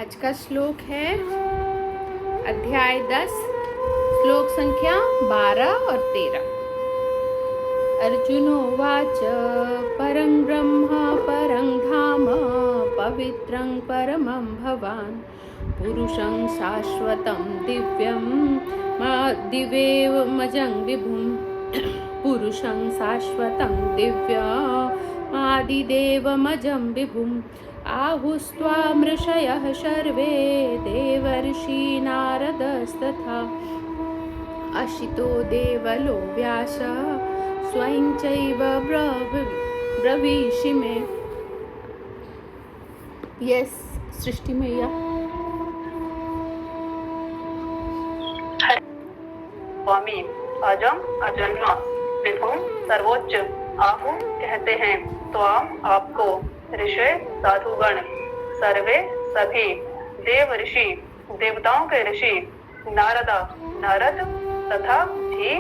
आज का श्लोक है अध्याय 10 श्लोक संख्या 12 और 13। अर्जुनोवाच परं ब्रह्म परं धाम पवित्रं परमं भवान् पुरुषं शाश्वतं दिव्यमजं विभुं पुरुषं शाश्वतं दिव्यमादिदेवमजं विभुम् आहुस्त्वामृषयः सर्वे देवर्षि नारदस्तथा अशितो देवलो व्यास स्वयं चैव ब्रवीषि मे। यस सृष्टि मैया। स्वामी अजम अजन्मा विभु सर्वोच्च आहु कहते हैं तो आपको ऋषि साधुगण सर्वे सभी देव ऋषि देवताओं के ऋषि नारद तथा भी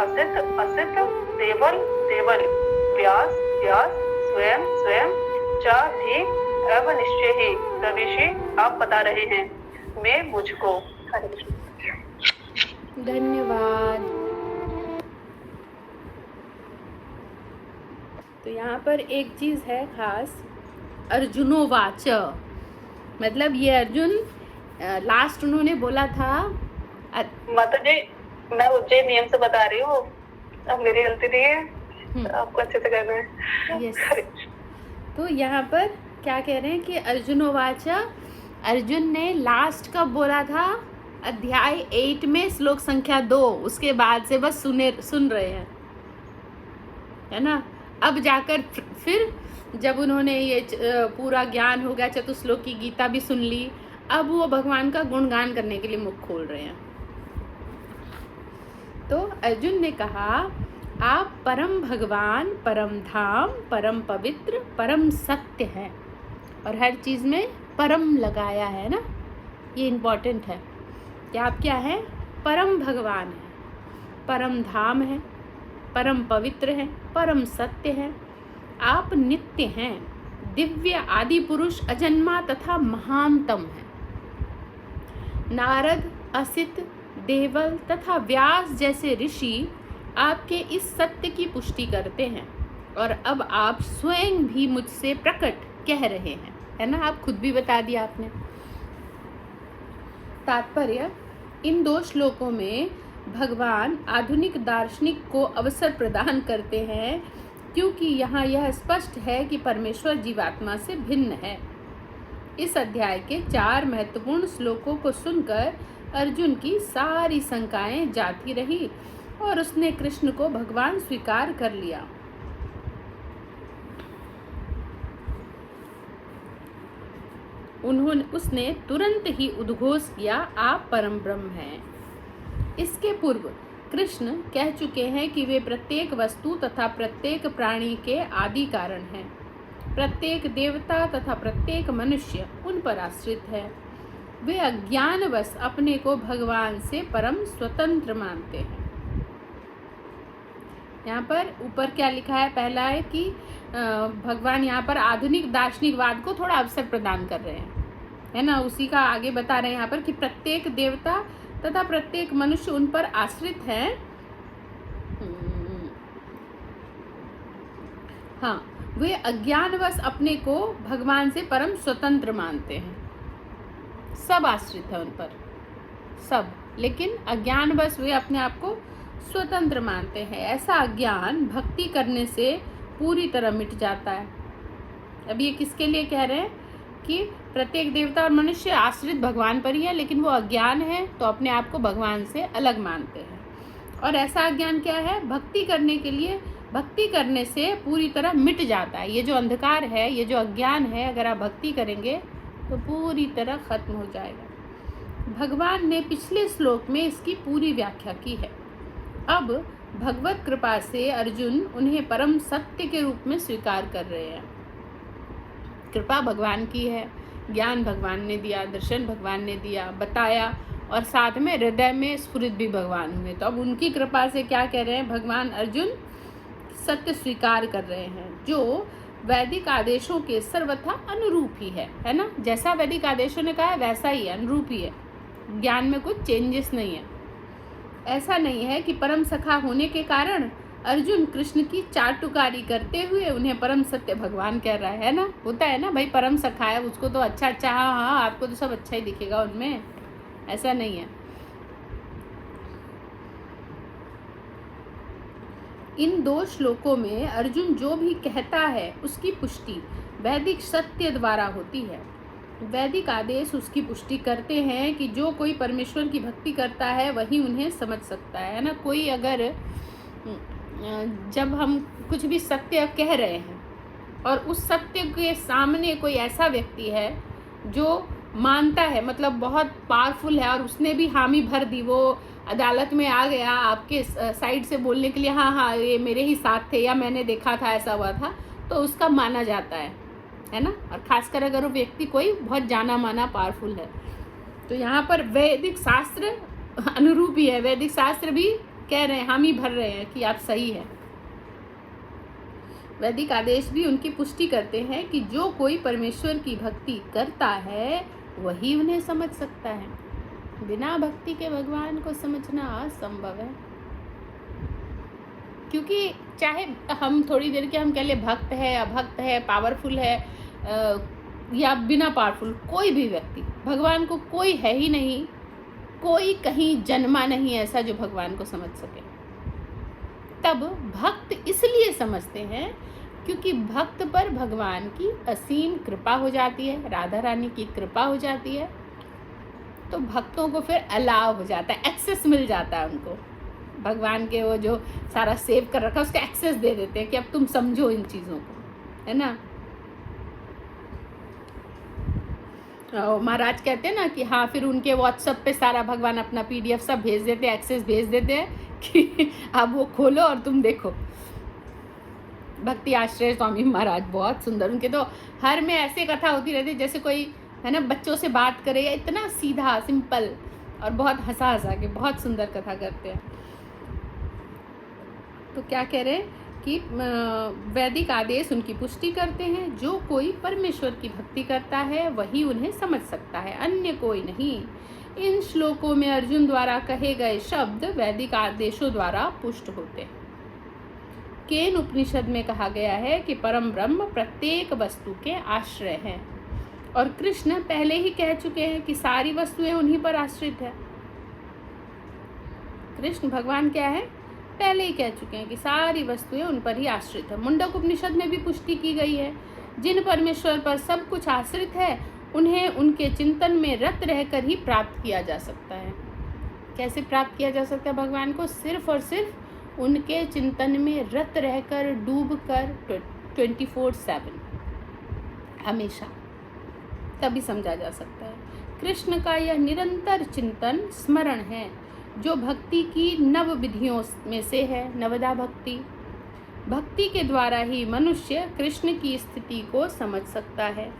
असित देवल व्यास स्वयं चा भी अब निश्चय ही प्रविशि आप बता रहे हैं मैं मुझको। हरे कृष्ण। धन्यवाद। तो यहाँ पर एक चीज है खास, अर्जुनोवाच, मतलब ये अर्जुन लास्ट उन्होंने बोला था। माता जी मैं उज्जैन नियम से बता रही हूँ, अब मेरी गलती नहीं है, आपको अच्छे से करना है। यस। तो यहाँ पर क्या कह रहे हैं कि अर्जुनोवाच, अर्जुन ने लास्ट कब बोला था? अध्याय 8 में श्लोक संख्या 2, उसके बाद से बस सुन रहे हैं, है ना। अब जाकर फिर जब उन्होंने ये पूरा ज्ञान हो गया, चतुश्लोक की गीता भी सुन ली, अब वो भगवान का गुणगान करने के लिए मुख खोल रहे हैं। तो अर्जुन ने कहा आप परम भगवान, परम धाम, परम पवित्र, परम सत्य हैं, और हर चीज़ में परम लगाया है ना, ये इम्पोर्टेंट है कि आप क्या हैं? परम भगवान हैं, परम धाम है, परम पवित्र है, परम सत्य है, आप नित्य हैं, दिव्य आदि पुरुष अजन्मा तथा महानतम है। नारद, असित, देवल तथा व्यास जैसे ऋषि आपके इस सत्य की पुष्टि करते हैं, और अब आप स्वयं भी मुझसे प्रकट कह रहे हैं, है ना। आप खुद भी बता दिया आपने। तात्पर्य, इन 2 श्लोकों में भगवान आधुनिक दार्शनिक को अवसर प्रदान करते हैं, क्योंकि यहाँ यह स्पष्ट है कि परमेश्वर जीवात्मा से भिन्न है। इस अध्याय के 4 महत्वपूर्ण श्लोकों को सुनकर अर्जुन की सारी शंकाएं जाती रही और उसने कृष्ण को भगवान स्वीकार कर लिया। उसने तुरंत ही उद्घोष किया आप परम ब्रह्म हैं। इसके पूर्व कृष्ण कह चुके हैं कि वे प्रत्येक वस्तु तथा प्रत्येक प्राणी के आदि कारण हैं। प्रत्येक देवता तथा प्रत्येक मनुष्य उन पर आश्रित है। वे अज्ञानवश अपने को भगवान से परम स्वतंत्र मानते हैं। यहाँ पर ऊपर क्या लिखा है? पहला है कि भगवान यहाँ पर आधुनिक दार्शनिकवाद को थोड़ा अवसर प्रदान कर रहे हैं, है ना। उसी का आगे बता रहे हैं यहाँ पर कि प्रत्येक देवता तथा प्रत्येक मनुष्य उन पर आश्रित है। हाँ, वे अज्ञानवश अपने को भगवान से परम स्वतंत्र मानते हैं। सब आश्रित है उन पर, सब, लेकिन अज्ञानवश वे अपने आप को स्वतंत्र मानते हैं। ऐसा अज्ञान भक्ति करने से पूरी तरह मिट जाता है। अब ये किसके लिए कह रहे हैं? कि प्रत्येक देवता और मनुष्य आश्रित भगवान पर ही है, लेकिन वो अज्ञान है तो अपने आप को भगवान से अलग मानते हैं। और ऐसा अज्ञान क्या है? भक्ति करने से पूरी तरह मिट जाता है। ये जो अंधकार है, ये जो अज्ञान है, अगर आप भक्ति करेंगे तो पूरी तरह खत्म हो जाएगा। भगवान ने पिछले श्लोक में इसकी पूरी व्याख्या की है। अब भगवत कृपा से अर्जुन उन्हें परम सत्य के रूप में स्वीकार कर रहे हैं। कृपा भगवान की है, ज्ञान भगवान ने दिया, दर्शन भगवान ने दिया, बताया, और साथ में हृदय में स्फुरित भी भगवान हुए। तो अब उनकी कृपा से क्या कह रहे हैं? भगवान अर्जुन सत्य स्वीकार कर रहे हैं, जो वैदिक आदेशों के सर्वथा अनुरूप ही है ना। जैसा वैदिक आदेशों ने कहा है वैसा ही है, अनुरूप ही है, ज्ञान में कुछ चेंजेस नहीं है। ऐसा नहीं है कि परम सखा होने के कारण अर्जुन कृष्ण की चाटुकारी करते हुए उन्हें परम सत्य भगवान कह रहा है ना। होता है ना भाई, परम सखा है उसको तो अच्छा अच्छा, हाँ हाँ आपको तो सब अच्छा ही दिखेगा उनमें, ऐसा नहीं है। इन 2 श्लोकों में अर्जुन जो भी कहता है उसकी पुष्टि वैदिक सत्य द्वारा होती है। वैदिक आदेश उसकी पुष्टि करते हैं कि जो कोई परमेश्वर की भक्ति करता है वही उन्हें समझ सकता है ना। कोई अगर जब हम कुछ भी सत्य कह रहे हैं और उस सत्य के सामने कोई ऐसा व्यक्ति है जो मानता है, मतलब बहुत पावरफुल है और उसने भी हामी भर दी, वो अदालत में आ गया आपके साइड से बोलने के लिए, हाँ हाँ ये मेरे ही साथ थे या मैंने देखा था ऐसा हुआ था, तो उसका माना जाता है ना। और खासकर अगर वो व्यक्ति कोई बहुत जाना माना पावरफुल है, तो यहाँ पर वैदिक शास्त्र अनुरूप ही है। वैदिक शास्त्र भी कह रहे हैं, हामी भर रहे हैं कि आप सही है। वैदिक आदेश भी उनकी पुष्टि करते हैं कि जो कोई परमेश्वर की भक्ति करता है वही उन्हें समझ सकता है। बिना भक्ति के भगवान को समझना असंभव है, क्योंकि चाहे हम थोड़ी देर के हम कह ले भक्त है, अभक्त है, पावरफुल है या बिना पावरफुल, कोई भी व्यक्ति, भगवान को कोई है ही नहीं, कोई कहीं जन्मा नहीं ऐसा जो भगवान को समझ सके। तब भक्त इसलिए समझते हैं क्योंकि भक्त पर भगवान की असीम कृपा हो जाती है, राधा रानी की कृपा हो जाती है, तो भक्तों को फिर अलाव हो जाता है, एक्सेस मिल जाता है उनको। भगवान के वो जो सारा सेव कर रखा है उसका एक्सेस दे देते हैं कि अब तुम समझो इन चीज़ों को, है ना। महाराज कहते हैं ना कि हाँ, फिर उनके व्हाट्सएप पे सारा भगवान अपना PDF सब भेज देते हैं, एक्सेस भेज देते हैं कि अब वो खोलो और तुम देखो। भक्ति आश्रय स्वामी महाराज बहुत सुंदर, उनके तो हर में ऐसे कथा होती रहती है जैसे कोई है ना बच्चों से बात करे, या इतना सीधा सिंपल और बहुत हंसा हंसा के बहुत सुंदर कथा करते हैं। तो क्या कह रहे हैं कि वैदिक आदेश उनकी पुष्टि करते हैं, जो कोई परमेश्वर की भक्ति करता है वही उन्हें समझ सकता है, अन्य कोई नहीं। इन श्लोकों में अर्जुन द्वारा कहे गए शब्द वैदिक आदेशों द्वारा पुष्ट होते हैं। केन उपनिषद में कहा गया है कि परम ब्रह्म प्रत्येक वस्तु के आश्रय हैं, और कृष्ण पहले ही कह चुके हैं कि सारी वस्तुएं उन्हीं पर आश्रित है। कृष्ण भगवान क्या है, पहले ही कह चुके हैं कि सारी वस्तुएं उन पर ही आश्रित है। मुंडक उपनिषद में भी पुष्टि की गई है, जिन परमेश्वर पर सब कुछ आश्रित है उन्हें उनके चिंतन में रत रहकर ही प्राप्त किया जा सकता है। कैसे प्राप्त किया जा सकता है भगवान को? सिर्फ और सिर्फ उनके चिंतन में रत रहकर, डूब कर 24/7 हमेशा, तभी समझा जा सकता है। कृष्ण का यह निरंतर चिंतन स्मरण है जो भक्ति की नव विधियों में से है। नवदा भक्ति, भक्ति के द्वारा ही मनुष्य कृष्ण की स्थिति को समझ सकता है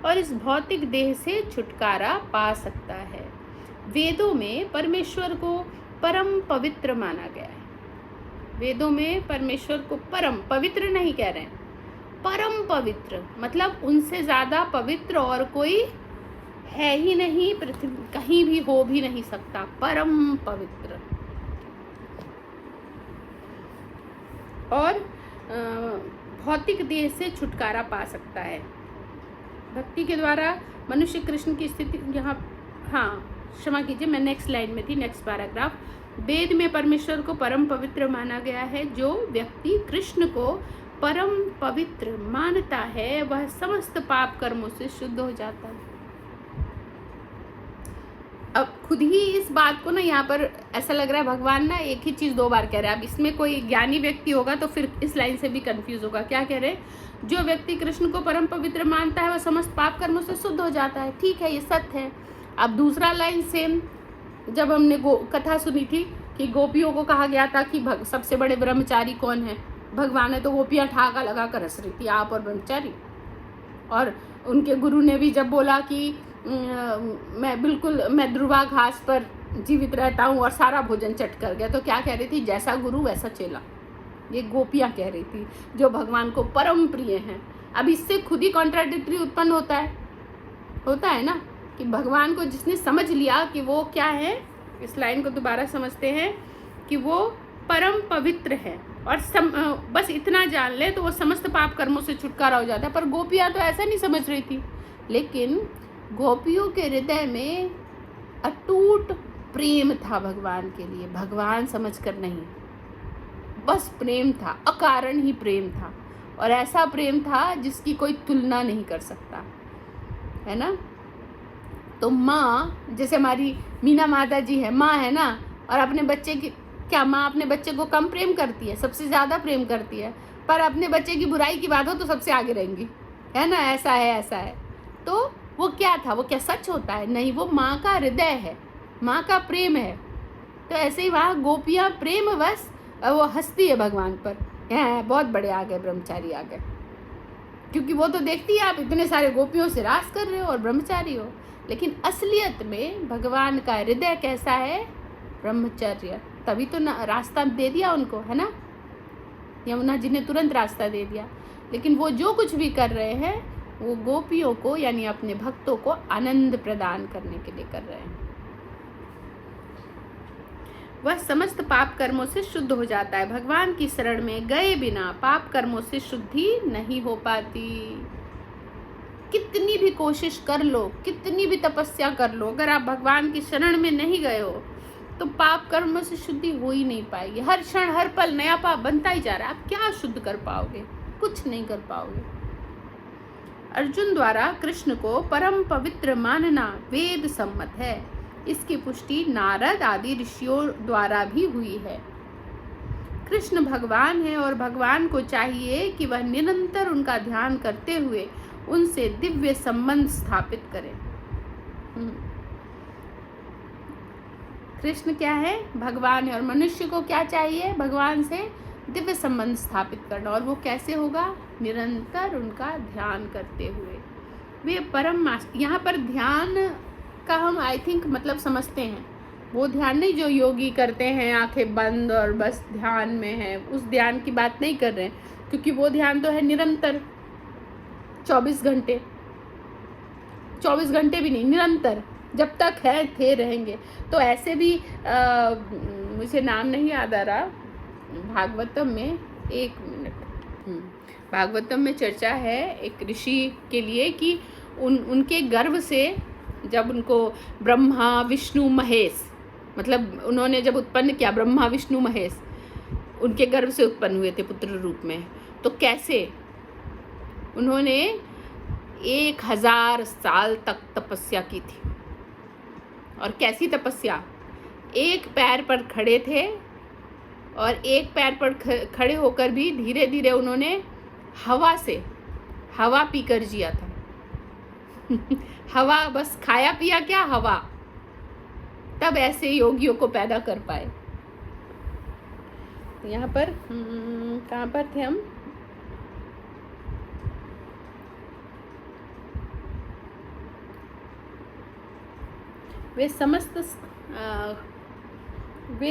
और इस भौतिक देह से छुटकारा पा सकता है। वेदों में परमेश्वर को परम पवित्र माना गया है। वेदों में परमेश्वर को परम पवित्र नहीं कह रहे हैं, परम पवित्र मतलब उनसे ज़्यादा पवित्र और कोई है ही नहीं, पृथ्वी कहीं भी हो भी नहीं सकता, परम पवित्र। और भौतिक देह से छुटकारा पा सकता है। भक्ति के द्वारा मनुष्य कृष्ण की स्थिति, यहाँ हाँ क्षमा कीजिए मैं नेक्स्ट लाइन में थी, नेक्स्ट पैराग्राफ। वेद में परमेश्वर को परम पवित्र माना गया है। जो व्यक्ति कृष्ण को परम पवित्र मानता है वह समस्त पाप कर्मों से शुद्ध हो जाता है। अब खुद ही इस बात को ना यहाँ पर ऐसा लग रहा है भगवान ना एक ही चीज़ 2 बार कह रहे हैं। अब इसमें कोई ज्ञानी व्यक्ति होगा तो फिर इस लाइन से भी कंफ्यूज होगा। क्या कह रहे हैं? जो व्यक्ति कृष्ण को परम पवित्र मानता है वह समस्त पाप कर्मों से शुद्ध हो जाता है। ठीक है, ये सत्य है। अब दूसरा लाइन सेम, जब हमने कथा सुनी थी कि गोपियों को कहा गया था कि सबसे बड़े ब्रह्मचारी कौन है, भगवान है, तो गोपियाँ ठाका लगा कर हंस रही थी, आप और ब्रह्मचारी। और उनके गुरु ने भी जब बोला कि मैं ध्रुवा घास पर जीवित रहता हूँ और सारा भोजन चट कर गया, तो क्या कह रही थी? जैसा गुरु वैसा चेला। ये गोपियाँ कह रही थी जो भगवान को परम प्रिय हैं। अब इससे खुद ही कॉन्ट्राडिक्टरी उत्पन्न होता है ना, कि भगवान को जिसने समझ लिया कि वो क्या है, इस लाइन को दोबारा समझते हैं कि वो परम पवित्र है और बस इतना जान ले तो वो समस्त पाप कर्मों से छुटकारा हो जाता है। पर गोपियाँ तो ऐसा नहीं समझ रही थी, लेकिन गोपियों के हृदय में अटूट प्रेम था भगवान के लिए, भगवान समझकर नहीं, बस प्रेम था, अकारण ही प्रेम था, और ऐसा प्रेम था जिसकी कोई तुलना नहीं कर सकता, है ना। तो माँ, जैसे हमारी मीना माता जी है, माँ है ना, और अपने बच्चे की, क्या माँ अपने बच्चे को कम प्रेम करती है? सबसे ज़्यादा प्रेम करती है, पर अपने बच्चे की बुराई की बात हो तो सबसे आगे रहेंगी, है ना। ऐसा है। तो वो क्या था, वो क्या सच होता है? नहीं, वो माँ का हृदय है, माँ का प्रेम है। तो ऐसे ही वहाँ गोपियाँ प्रेम बस वो हंसती है भगवान पर, हैं बहुत बड़े आ गए ब्रह्मचारी आ गए, क्योंकि वो तो देखती है आप इतने सारे गोपियों से रास कर रहे हो और ब्रह्मचारी हो, लेकिन असलियत में भगवान का हृदय कैसा है? ब्रह्मचर्य। तभी तो रास्ता दे दिया उनको, है ना, यमुना जी ने तुरंत रास्ता दे दिया। लेकिन वो जो कुछ भी कर रहे हैं वो गोपियों को यानी अपने भक्तों को आनंद प्रदान करने के लिए कर रहे हैं। वह समस्त पाप कर्मों से शुद्ध हो जाता है। भगवान की शरण में गए बिना पाप कर्मों से शुद्धि नहीं हो पाती। कितनी भी कोशिश कर लो, कितनी भी तपस्या कर लो, अगर आप भगवान की शरण में नहीं गए हो तो पाप कर्मों से शुद्धि हो ही नहीं पाएगी। हर क्षण हर पल नया पाप बनता ही जा रहा है। आप क्या शुद्ध कर पाओगे? कुछ नहीं कर पाओगे। अर्जुन द्वारा कृष्ण को परम पवित्र मानना वेद सम्मत है। इसकी पुष्टि नारद आदि ऋषियों द्वारा भी हुई है। कृष्ण भगवान है और भगवान को चाहिए कि वह निरंतर उनका ध्यान करते हुए उनसे दिव्य संबंध स्थापित करें। कृष्ण क्या है? भगवान है, और मनुष्य को क्या चाहिए? भगवान से दिव्य संबंध स्थापित करना। और वो कैसे होगा? निरंतर उनका ध्यान करते हुए। वे परम यहाँ पर ध्यान का हम आई थिंक मतलब समझते हैं, वो ध्यान नहीं जो योगी करते हैं आंखें बंद और बस ध्यान में है, उस ध्यान की बात नहीं कर रहे हैं, क्योंकि वो ध्यान तो है निरंतर 24 घंटे, 24 घंटे भी नहीं, निरंतर जब तक है थे रहेंगे। तो ऐसे भी मुझे नाम नहीं याद आ रहा, भागवतम में, एक मिनट, भागवतम में चर्चा है एक ऋषि के लिए कि उनके गर्भ से जब उनको ब्रह्मा विष्णु महेश, मतलब उन्होंने जब उत्पन्न किया, ब्रह्मा विष्णु महेश उनके गर्भ से उत्पन्न हुए थे पुत्र रूप में, तो कैसे उन्होंने 1000 साल तक तपस्या की थी। और कैसी तपस्या? एक पैर पर खड़े थे और एक पैर पर खड़े होकर भी धीरे धीरे उन्होंने हवा पीकर जिया था। हवा, बस खाया पिया क्या? हवा। तब ऐसे योगियों को पैदा कर पाए। तो यहाँ पर कहाँ पर थे हम? वे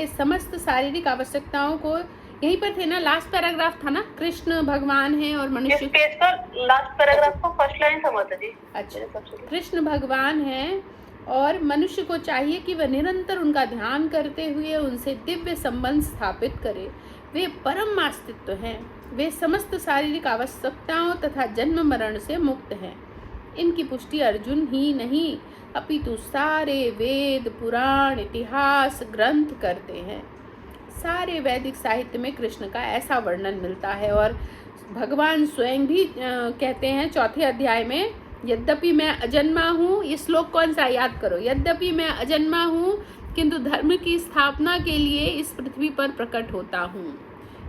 समस्त शारीरिक आवश्यकताओं को, यहीं पर थे ना, लास्ट पैराग्राफ था ना, कृष्ण भगवान है और मनुष्य। इस पेज पर लास्ट पैराग्राफ को फर्स्ट लाइन समझते जी। अच्छा, कृष्ण भगवान है और मनुष्य को चाहिए कि वह निरंतर उनका ध्यान करते हुए उनसे दिव्य संबंध स्थापित करे। वे परम अस्तित्व हैं। वे समस्त शारीरिक आवश्यकताओं तथा जन्म मरण से मुक्त हैं। इनकी पुष्टि अर्जुन ही नहीं अपितु सारे वेद पुराण इतिहास ग्रंथ करते हैं। सारे वैदिक साहित्य में कृष्ण का ऐसा वर्णन मिलता है और भगवान स्वयं भी कहते हैं 4थे अध्याय में, यद्यपि मैं अजन्मा हूँ, ये श्लोक कौन सा याद करो, यद्यपि मैं अजन्मा हूँ किंतु धर्म की स्थापना के लिए इस पृथ्वी पर प्रकट होता हूँ।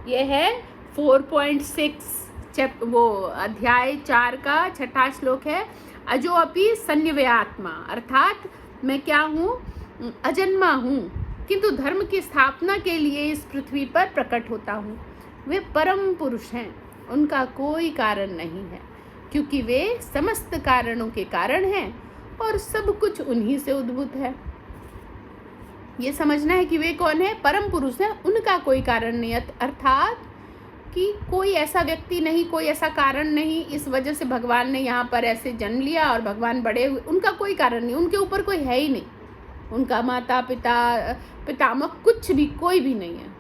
यह है 4.6 वो अध्याय 4 का 6ठा श्लोक है। अजो अपि संयव्यात्मा, अर्थात मैं क्या हूँ? अजन्मा हूँ किंतु धर्म की स्थापना के लिए इस पृथ्वी पर प्रकट होता हूँ। वे परम पुरुष हैं, उनका कोई कारण नहीं है, क्योंकि वे समस्त कारणों के कारण हैं और सब कुछ उन्हीं से उद्भूत है। ये समझना है कि वे कौन है? परम पुरुष है, उनका कोई कारण नहीं, अर्थात कि कोई ऐसा व्यक्ति नहीं, कोई ऐसा कारण नहीं, इस वजह से भगवान ने यहाँ पर ऐसे जन्म लिया और भगवान बड़े हुए, उनका कोई कारण नहीं, उनके ऊपर कोई है ही नहीं, उनका माता पिता पितामह कुछ भी, कोई भी नहीं है।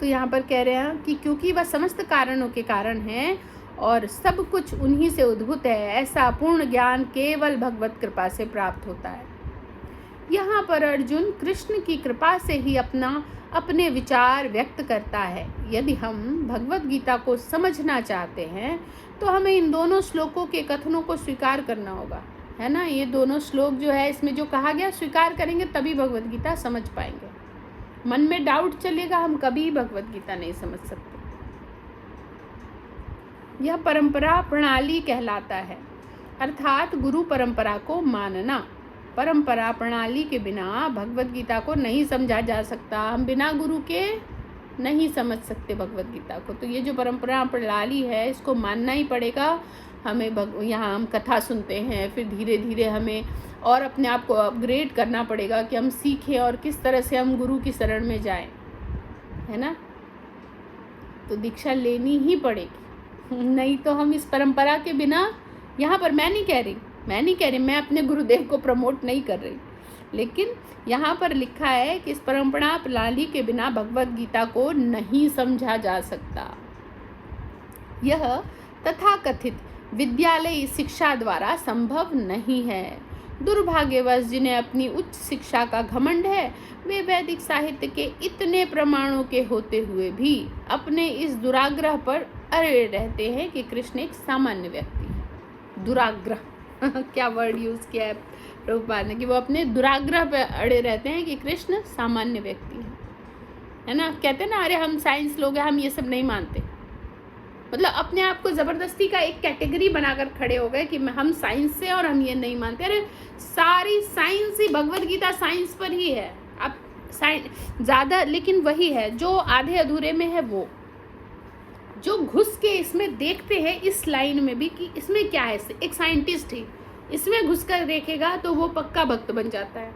तो यहाँ पर कह रहे हैं कि क्योंकि वह समस्त कारणों के कारण है और सब कुछ उन्हीं से उद्भूत है, ऐसा पूर्ण ज्ञान केवल भगवत कृपा से प्राप्त होता है। यहाँ पर अर्जुन कृष्ण की कृपा से ही अपने विचार व्यक्त करता है। यदि हम भगवत गीता को समझना चाहते हैं तो हमें इन दोनों श्लोकों के कथनों को स्वीकार करना होगा, है ना। ये दोनों श्लोक जो है, इसमें जो कहा गया, स्वीकार करेंगे तभी भगवत गीता समझ पाएंगे। मन में डाउट चलेगा, हम कभी भगवत गीता नहीं समझ सकते। यह परंपरा प्रणाली कहलाता है, अर्थात गुरु परंपरा को मानना। परंपरा प्रणाली के बिना भगवत गीता को नहीं समझा जा सकता। हम बिना गुरु के नहीं समझ सकते भगवत गीता को। तो ये जो परंपरा प्रणाली है, इसको मानना ही पड़ेगा हमें। यहाँ हम कथा सुनते हैं, फिर धीरे धीरे हमें और अपने आप को अपग्रेड करना पड़ेगा कि हम सीखें और किस तरह से हम गुरु की शरण में जाएं, है ना। तो दीक्षा लेनी ही पड़ेगी, नहीं तो हम इस परंपरा के बिना, यहाँ पर मैं नहीं कह रही, मैं अपने गुरुदेव को प्रमोट नहीं कर रही, लेकिन यहाँ पर लिखा है कि इस परंपरा प्रणाली के बिना भगवत गीता को नहीं समझा जा सकता। यह तथाकथित विद्यालयी शिक्षा द्वारा संभव नहीं है। दुर्भाग्यवश जिन्हें अपनी उच्च शिक्षा का घमंड है, वे वैदिक साहित्य के इतने प्रमाणों के होते हुए भी अपने इस दुराग्रह पर अड़े रहते हैं कि कृष्ण एक सामान्य व्यक्ति है। दुराग्रह क्या वर्ड यूज किया है प्रभुपाद ने, कि वो अपने दुराग्रह पर अड़े रहते हैं कि कृष्ण सामान्य व्यक्ति है ना। कहते हैं ना, अरे हम साइंस लोग हैं, हम ये सब नहीं मानते। मतलब अपने आप को जबरदस्ती का एक कैटेगरी बनाकर खड़े हो गए कि हम साइंस से और हम ये नहीं मानते। अरे सारी साइंस ही, भगवत गीता साइंस पर ही है। अब साइंस ज़्यादा, लेकिन वही है जो आधे अधूरे में है, वो जो घुस के इसमें देखते हैं इस लाइन में भी कि इसमें क्या है। एक साइंटिस्ट ही इसमें घुस कर देखेगा तो वो पक्का भक्त बन जाता है,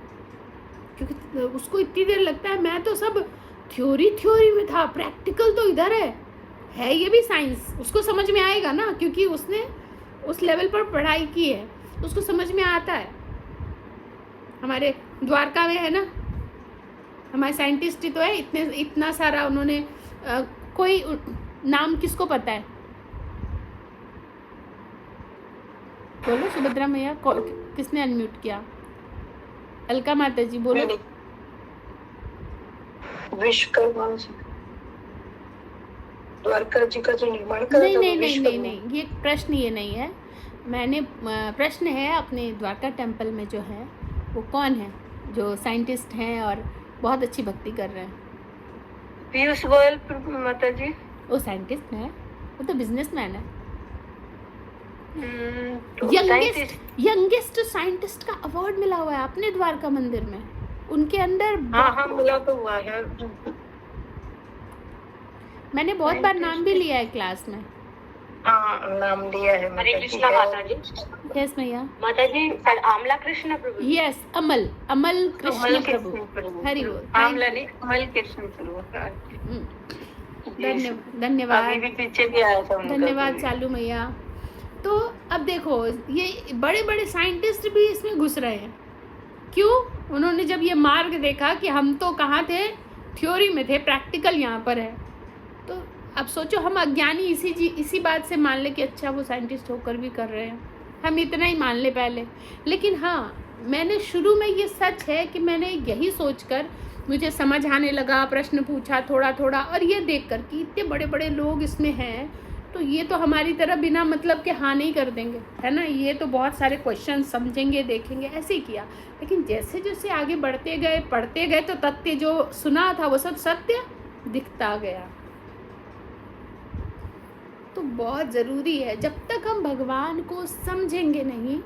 क्योंकि उसको इतनी देर लगता है मैं तो सब थ्योरी में था, प्रैक्टिकल तो इधर है ये भी साइंस। उसको समझ में आएगा ना, क्योंकि उसने उस लेवल पर पढ़ाई की है, उसको समझ में आता है। हमारे द्वारका में है ना, हमारे साइंटिस्ट ही तो है, इतना सारा उन्होंने कोई नाम किसको पता है? बोलो सुभद्रा मैया, किसने अनम्यूट किया? अलका माता जी बोलो। विश्वकर्मा द्वारका जी का जो निर्माण करा था, नहीं, ये प्रश्न ये नहीं है। मैंने प्रश्न है अपने द्वारका टेम्पल में जो है वो कौन है जो साइंटिस्ट हैं और बहुत अच्छी भक्ति कर रहे हैं? पीयूष गोयल माता जी। वो साइंटिस्ट है, वो तो बिजनेसमैन है। यंगेस्ट साइंटिस्ट का अवार्ड मिला हुआ है अपने द्वारका मंदिर में। उनके अंदर हाँ मिला तो हुआ है। मैंने बहुत बार नाम भी लिया है क्लास में। हाँ नाम लिया है। हरे कृष्णा माता जी। यस मैया। माता जी आमला कृष्ण प्रभु। यस, अमल कृष्ण प्रभु। हरि बोल। आमला नहीं, अमल कृष्ण प्रभु। धन्यवाद। अभी भी पीछे भी आया था उनका। धन्यवाद चालू मैया। तो अब देखो, ये बड़े बड़े साइंटिस्ट भी इसमें घुस रहे हैं। क्यों? उन्होंने जब ये मार्ग देखा कि हम तो कहाँ थे, थ्योरी में थे, प्रैक्टिकल यहाँ पर है। तो अब सोचो, हम अज्ञानी इसी बात से मान ले कि अच्छा वो साइंटिस्ट होकर भी कर रहे हैं, हम इतना ही मान ले पहले। लेकिन हाँ, मैंने शुरू में, ये सच है कि मैंने यही सोचकर, मुझे समझ आने लगा, प्रश्न पूछा थोड़ा थोड़ा, और ये देखकर कि इतने बड़े बड़े लोग इसमें हैं, तो ये तो हमारी तरह बिना मतलब के हाँ नहीं कर देंगे, है ना। ये तो बहुत सारे क्वेश्चन समझेंगे, देखेंगे, ऐसे ही किया। लेकिन जैसे जैसे आगे बढ़ते गए, पढ़ते गए, तो तथ्य जो सुना था वो सब सत्य दिखता गया। तो बहुत ज़रूरी है, जब तक हम भगवान को समझेंगे नहीं,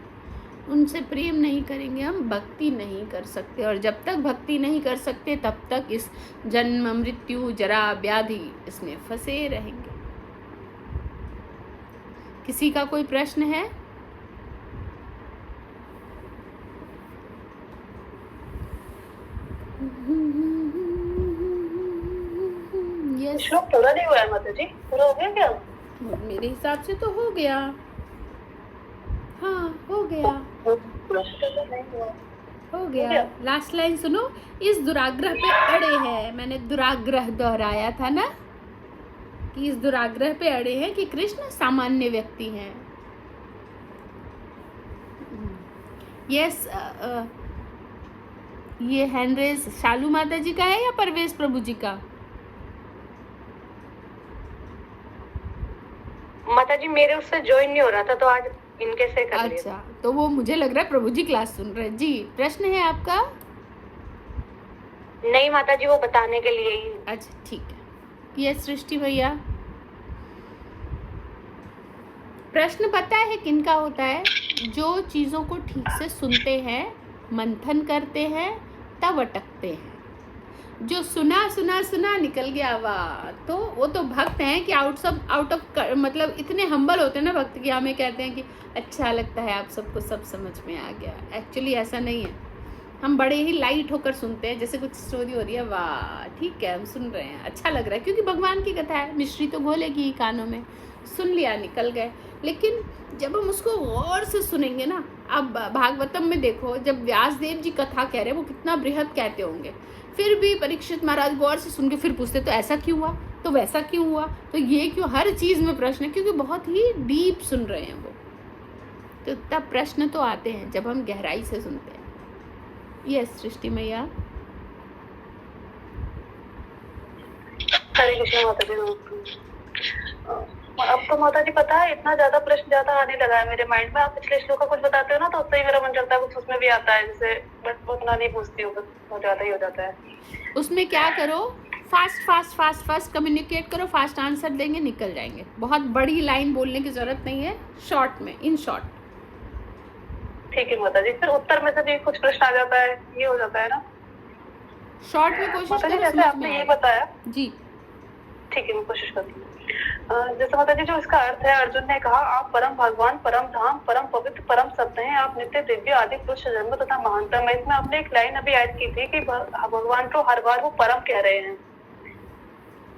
उनसे प्रेम नहीं kरेंगे, हम भक्ति नहीं कर सकते। और जब तक भक्ति नहीं कर सकते, तब तक इस जन्म मृत्यु जरा व्याधि इसमें फंसे रहेंगे। किसी का कोई प्रश्न है? श्लोक पूरा नहीं हुआ है माता जी, पूरा हो गया क्या? मेरे हिसाब से तो हो गया। हाँ हो गया, नहीं हुआ। हो गया। लास्ट लाइन सुनो, इस दुराग्रह पे अड़े हैं, मैंने दुराग्रह दोहराया था ना, कि इस दुराग्रह पे अड़े हैं कि कृष्ण सामान्य व्यक्ति हैं। यस, ये हैंड रेज शालू माता जी का है या परवेश प्रभु जी का? माता जी मेरे उससे ज्वाइन नहीं हो रहा था, तो आज इनके से कर लिया। अच्छा, तो वो मुझे लग रहा है प्रभु जी क्लास सुन रहे हैं। जी, प्रश्न है आपका? नहीं माता जी, वो बताने के लिए ही। अच्छा ठीक है। ये सृष्टि भैया, प्रश्न पता है किनका होता है? जो चीज़ों को ठीक से सुनते हैं, मंथन करते हैं, तब अटकते हैं। जो सुना सुना सुना निकल गया, वाह, तो वो तो भक्त हैं कि आउट ऑफ मतलब इतने हम्बल होते हैं ना भक्त, कि हमें कहते हैं कि अच्छा लगता है आप सबको सब समझ में आ गया। एक्चुअली ऐसा नहीं है, हम बड़े ही लाइट होकर सुनते हैं, जैसे कुछ स्टोरी हो रही है, वाह ठीक है हम सुन रहे हैं, अच्छा लग रहा है, क्योंकि भगवान की कथा है, मिश्री तो घोलेगी ही कानों में, सुन लिया निकल गए। लेकिन जब हम उसको गौर से सुनेंगे ना, अब भागवतम में देखो, जब व्यासदेव जी कथा कह रहे हैं, वो कितना बृहद कहते होंगे, फिर भी परीक्षित महाराज गौर से सुन के फिर पूछते, तो ऐसा क्यों हुआ, तो वैसा क्यों हुआ, तो ये क्यों, हर चीज़ में प्रश्न है, क्योंकि बहुत ही डीप सुन रहे हैं वो। तो तब प्रश्न तो आते हैं जब हम गहराई से सुनते हैं। यस सृष्टि मैया। हरे कृष्ण माता जी। अब तो माता जी पता है, इतना ज्यादा प्रश्न ज्यादा आने लगा है मेरे माइंड में। आप पिछले श्लोक का कुछ बताते हो ना, तो उससे ही मेरा मन करता है कुछ उसमें भी आता है, जैसे बट उतना नहीं पूछती हूँ, बहुत ज्यादा ही हो जाता है। उसमें क्या करो, फास्ट कम्युनिकेट करो, फास्ट आंसर देंगे, निकल जाएंगे। बहुत बड़ी लाइन बोलने की जरूरत नहीं है, शॉर्ट में, इन शॉर्ट। ठीक है माता जी। फिर उत्तर में से भी कुछ प्रश्न आ जाता है, ये हो जाता है ना, शॉर्ट में कोशिश माता जी। करो, जैसे समझ आपने में ये आए। बताया, जी ठीक है मैं कोशिश करती हूँ। जैसे माता जी जो इसका अर्थ है, अर्जुन ने कहा आप परम भगवान, परम धाम, परम पवित्र, परम सत्य हैं, आप नित्य दिव्य आदि पुरुष जन्म तथा महानतम है। इसमें आपने एक लाइन अभी ऐड की थी कि भगवान को हर बार वो परम कह रहे हैं,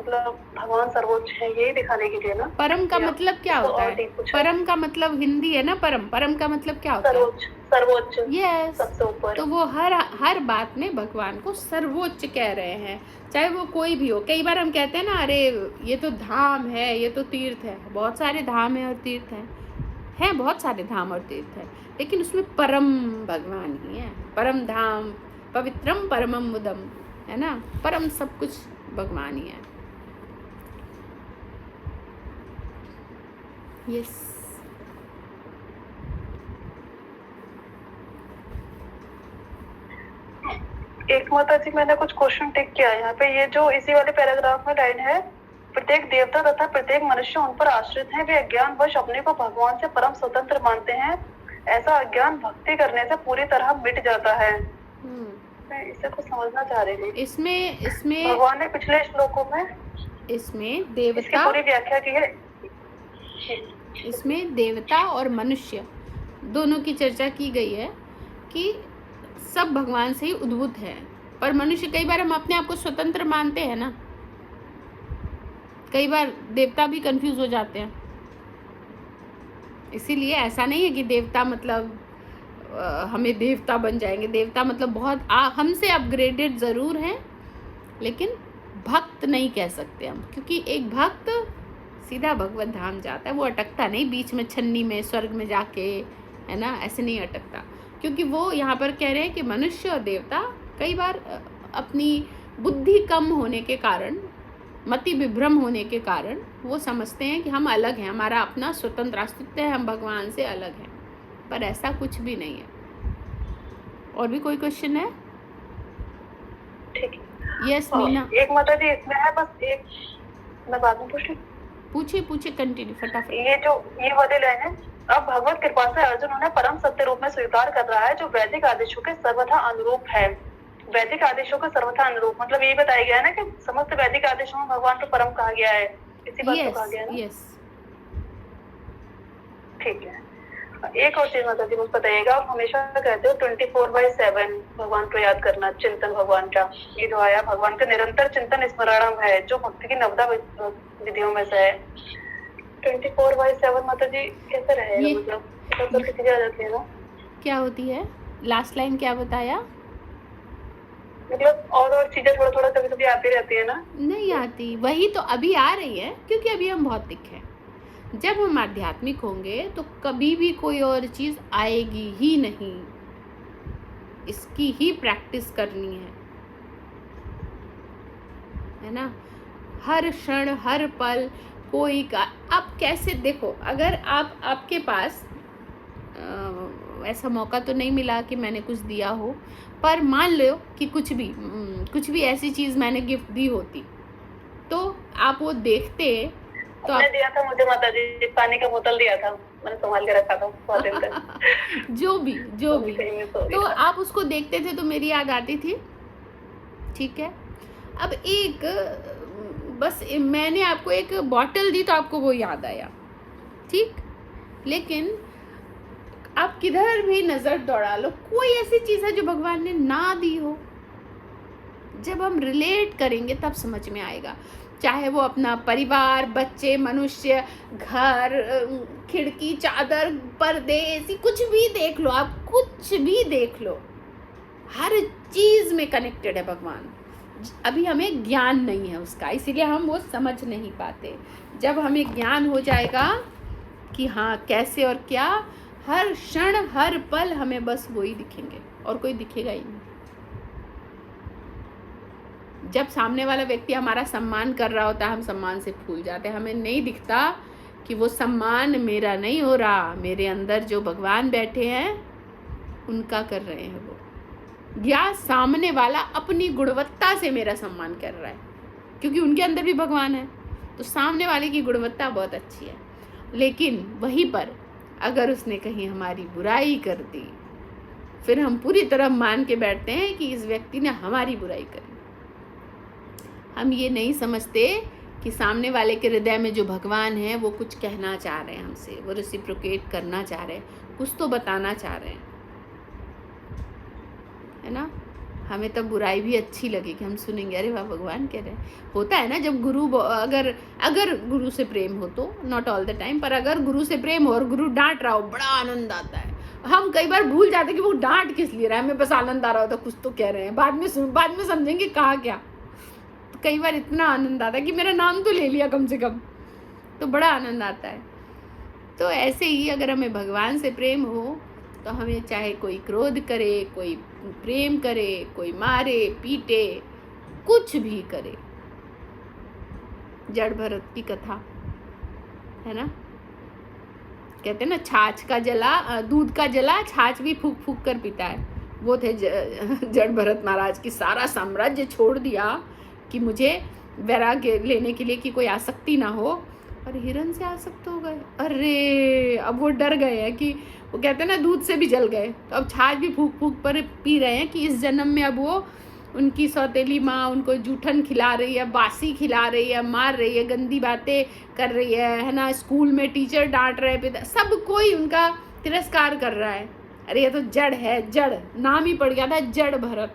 मतलब भगवान सर्वोच्च है, यही दिखाने के लिए ना। परम का मतलब क्या होता है? परम का मतलब हिंदी है ना, परम, परम का मतलब क्या होता है? सर्वोच्च, सर्वोच्च, यस, सबसे ऊपर। तो वो हर बात में भगवान को सर्वोच्च कह रहे हैं, चाहे वो कोई भी हो। कई बार हम कहते हैं ना, अरे ये तो धाम है, ये तो तीर्थ है। बहुत सारे धाम है और तीर्थ हैं, बहुत सारे धाम और तीर्थ है, लेकिन उसमें परम भगवान ही है। परम धाम, पवित्रम परमम मुदम, है ना, परम सब कुछ भगवान ही है। यस, एक माता जी मैंने कुछ क्वेश्चन टिक किया है यहाँ पे। ये जो इसी वाले पैराग्राफ में लाइन है, प्रत्येक देवता तथा प्रत्येक मनुष्य उन पर आश्रित है, वे अज्ञानवश अपने को भगवान से परम स्वतंत्र मानते हैं, ऐसा अज्ञान भक्ति करने से पूरी तरह मिट जाता है। मैं इसे कुछ समझना चाह रही थी। इसमें भगवान ने पिछले श्लोकों में इसमें देवता, इसकी पूरी व्याख्या की है। इसमें देवता और मनुष्य दोनों की चर्चा की गई है कि सब भगवान से ही उद्भूत है। पर मनुष्य, कई बार हम अपने आप को स्वतंत्र मानते हैं ना, कई बार देवता भी कंफ्यूज हो जाते हैं। इसीलिए ऐसा नहीं है कि देवता मतलब हमें देवता बन जाएंगे। देवता मतलब बहुत हमसे अपग्रेडेड ज़रूर हैं, लेकिन भक्त नहीं कह सकते हम, क्योंकि एक भक्त सीधा भगवत धाम जाता है, वो अटकता नहीं बीच में छन्नी में स्वर्ग में जाके, है ना, ऐसे नहीं अटकता। क्योंकि वो यहाँ पर कह रहे हैं कि मनुष्य और देवता कई बार अपनी बुद्धि कम होने के कारण, मति विभ्रम होने के कारण वो समझते हैं कि हम अलग हैं, हमारा अपना स्वतंत्र अस्तित्व है, हम भगवान से अलग हैं, पर ऐसा कुछ भी नहीं है। और भी कोई क्वेश्चन है? ठीक है। यस मीना। एक माता जी इसमें है, बस एक मैं बाद में पूछ लूं? पूछिए कंटिन्यू फटाफट। ये वाली लाइन है, अब भगवत कृपा से अर्जुन उन्हें परम सत्य रूप में स्वीकार कर रहा है, जो वैदिक आदेशों के सर्वथा अनुरूप है। वैदिक आदेशों का सर्वथा अनुरूप मतलब यही बताया गया है ना कि समस्त वैदिक आदेशों में भगवान को परम कहा गया है, इसी बात को कहा गया है ना। यस, ठीक है। एक और चीज माता जी मुझे बताइएगा, आप हमेशा कहते हो 24/7 भगवान को याद करना, चिंतन भगवान का, ये जो आया भगवान का निरंतर चिंतन स्मरणम है, जो भक्ति की नवदा विधियों में से है। 24/7 माता जी कैसे रहेगा? ये मतलब तो किसी आ जाती है ना, क्या होती है? लास्ट लाइन क्या बताया? मतलब और चीजें थोड़ा थोड़ा कभी कभी आती रहती है ना। नहीं आती, वही तो अभी आ रही है, क्योंकि अभी हम भौतिक हैं। जब हम आध्यात्मिक होंगे तो कभी भी कोई और चीज आएगी ही नहीं, इसकी ही प्रैक्टिस करनी है ना। हर क्षण हर पल कोई का, आप कैसे देखो, अगर आपके पास ऐसा मौका तो नहीं मिला कि मैंने कुछ दिया हो, पर मान लो कि कुछ भी ऐसी चीज मैंने गिफ्ट दी होती, तो आप वो देखते तो आपने दिया था मुझे माता जी, पानी का बोतल दिया था, मैंने संभाल के रखा था बहुत दिन तक। जो भी तो तो आप उसको देखते थे तो मेरी याद आती थी, ठीक है। अब एक बस मैंने आपको एक बॉटल दी तो आपको वो याद आया, ठीक। लेकिन आप किधर भी नजर दौड़ा लो, कोई ऐसी चीज है जो भगवान ने ना दी हो। जब हम रिलेट करेंगे तब समझ में आएगा, चाहे वो अपना परिवार, बच्चे, मनुष्य, घर, खिड़की, चादर, पर्दे, ऐसी कुछ भी देख लो, आप कुछ भी देख लो, हर चीज में कनेक्टेड है भगवान। अभी हमें ज्ञान नहीं है उसका, इसीलिए हम वो समझ नहीं पाते। जब हमें ज्ञान हो जाएगा कि हाँ कैसे और क्या, हर क्षण हर पल हमें बस वही दिखेंगे और कोई दिखेगा ही नहीं। जब सामने वाला व्यक्ति हमारा सम्मान कर रहा होता है, हम सम्मान से फूल जाते हैं, हमें नहीं दिखता कि वो सम्मान मेरा नहीं हो रहा, मेरे अंदर जो भगवान बैठे हैं उनका कर रहे हैं वो, या सामने वाला अपनी गुणवत्ता से मेरा सम्मान कर रहा है, क्योंकि उनके अंदर भी भगवान है, तो सामने वाले की गुणवत्ता बहुत अच्छी है। लेकिन वहीं पर अगर उसने कहीं हमारी बुराई कर दी, फिर हम पूरी तरह मान के बैठते हैं कि इस व्यक्ति ने हमारी बुराई करी। हम ये नहीं समझते कि सामने वाले के हृदय में जो भगवान है वो कुछ कहना चाह रहे हैं हमसे, वो रेसिप्रोकेट करना चाह रहे हैं, कुछ तो बताना चाह रहे हैं, है ना। हमें तब बुराई भी अच्छी लगी कि हम सुनेंगे, अरे वाह भगवान कह रहे हैं। होता है ना, जब गुरु अगर गुरु से प्रेम हो तो, नॉट ऑल द टाइम, पर अगर गुरु से प्रेम हो और गुरु डांट रहा हो, बड़ा आनंद आता है। हम कई बार भूल जाते हैं कि वो डांट किस लिए रहा है, हमें बस आनंद आ रहा होता, कुछ तो कह रहे हैं, बाद में समझेंगे कहा क्या। तो कई बार इतना आनंद आता है कि मेरा नाम तो ले लिया कम से कम, तो बड़ा आनंद आता है। तो ऐसे ही अगर हमें भगवान से प्रेम हो तो हमें चाहे कोई क्रोध करे, कोई प्रेम करे, कोई मारे पीटे, कुछ भी करे। जड़ भरत की कथा है ना, कहते हैं ना, छाछ का जला, दूध का जला, छाछ भी फूक फूक कर पीता है। वो थे जड़ भरत महाराज की, सारा साम्राज्य छोड़ दिया कि मुझे वैराग्य लेने के लिए कि कोई आसक्ति ना हो, और हिरण से आसक्त हो गए। अरे अब वो डर गए हैं कि, वो कहते हैं ना, दूध से भी जल गए, तो अब छाछ भी फूक फूक पर पी रहे हैं कि इस जन्म में अब वो, उनकी सौतेली माँ उनको जूठन खिला रही है, बासी खिला रही है, मार रही है, गंदी बातें कर रही है ना, स्कूल में टीचर डांट रहे, पिता सब कोई उनका तिरस्कार कर रहा है। अरे ये तो जड़ है, जड़ नाम ही पड़ गया था, जड़ भरत,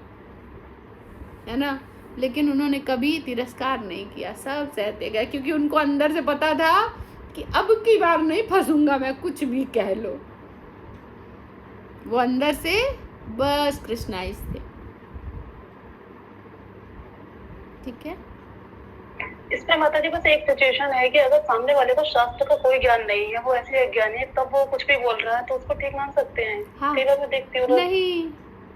है ना। लेकिन उन्होंने कभी तिरस्कार नहीं किया, सब सहते गए, क्योंकि उनको अंदर से पता था कि अब की बार नहीं फंसूंगा मैं, कुछ भी कह लो। वो अंदर से बस कृष्णाइज थे, ठीक है। इसमें माता जी बस एक सिचुएशन है कि अगर सामने वाले को शास्त्र का कोई ज्ञान नहीं है, वो ऐसे अज्ञानी है, तब वो कुछ भी बोल रहा है, तो उसको ठीक मान सकते हैं। हाँ। कई बार मैं देखती हूँ नहीं,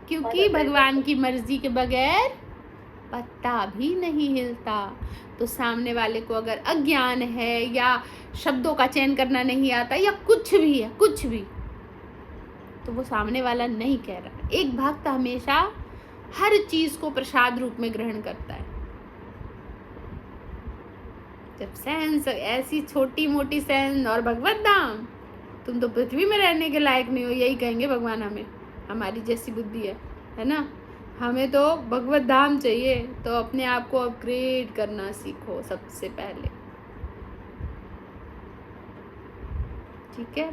क्योंकि भगवान की मर्जी के बगैर पत्ता भी नहीं हिलता। तो सामने वाले को अगर अज्ञान है, या शब्दों का चयन करना नहीं आता, या कुछ भी है, कुछ भी, तो वो सामने वाला नहीं कह रहा। एक भक्त हमेशा हर चीज को प्रसाद रूप में ग्रहण करता है। जब सहन, ऐसी छोटी मोटी सहन और भगवत धाम, तुम तो पृथ्वी में रहने के लायक नहीं हो, यही कहेंगे भगवान हमें, हमारी जैसी बुद्धि है ना। हमें तो भगवत धाम चाहिए, तो अपने आप को अपग्रेड करना सीखो सबसे पहले, ठीक है।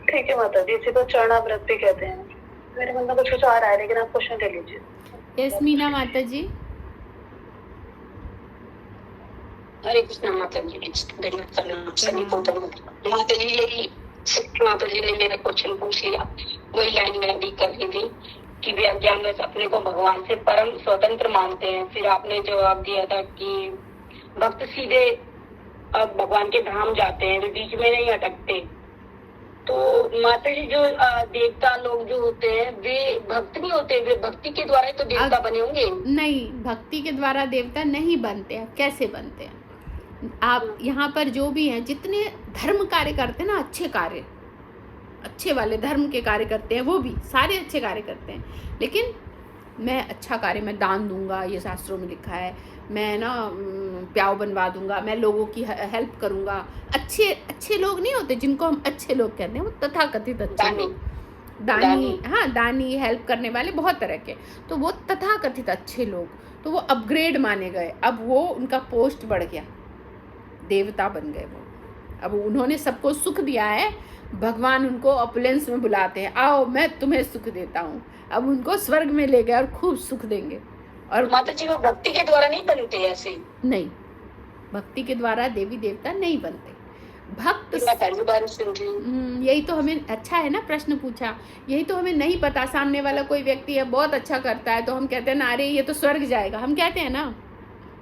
ठीक है माता जी, इसी को चरणाव्रत भी कहते हैं। मेरे मन में कुछ आ रहा है, लेकिन आप क्वेश्चन ले लीजिए। यस मीना माता जी। हरे कृष्ण माता जी। सभी को माता जी यही माता जी ने मेरा क्वेश्चन पूछ लिया, वही लाइन मैं भी कर रही थी कि वे अज्ञान में अपने को भगवान से परम स्वतंत्र मानते हैं। फिर आपने जवाब दिया था कि भक्त सीधे अब भगवान के धाम जाते हैं, वे बीच में नहीं अटकते। तो माता जी जो देवता लोग जो होते हैं वे भक्त नहीं होते, वे भक्ति के द्वारा ही तो देवता बने होंगे। नहीं, भक्ति के द्वारा देवता नहीं बनते हैं। कैसे बनते हैं? आप यहाँ पर जो भी हैं, जितने धर्म कार्य करते हैं ना, अच्छे कार्य, अच्छे वाले धर्म के कार्य करते हैं, वो भी सारे अच्छे कार्य करते हैं। लेकिन मैं अच्छा कार्य, मैं दान दूंगा, ये शास्त्रों में लिखा है, मैं ना प्याव बनवा दूंगा, मैं लोगों की हेल्प करूंगा। अच्छे अच्छे लोग नहीं होते जिनको हम अच्छे लोग कहते हैं, वो तथाकथित अच्छे लोग, दानी, हाँ दानी, हेल्प करने वाले बहुत तरह के, तो वो तथाकथित अच्छे लोग, तो वो अपग्रेड माने गए। अब वो उनका पोस्ट बढ़ गया, देवता बन गए वो। अब उन्होंने सबको सुख दिया है, भगवान उनको ऑपुलेंस में बुलाते हैं, आओ मैं तुम्हें सुख देता हूँ। अब उनको स्वर्ग में ले गए और खूब सुख देंगे। और माता जी वो भक्ति के द्वारा नहीं बनते ऐसे? नहीं, भक्ति के द्वारा देवी देवता नहीं बनते। भक्त पहली बार सुन रही हूँ। यही तो हमें, अच्छा है ना प्रश्न पूछा, यही तो हमें नहीं पता। सामने वाला कोई व्यक्ति है बहुत अच्छा करता है, तो हम कहते हैं ना, अरे ये तो स्वर्ग जाएगा, हम कहते हैं ना।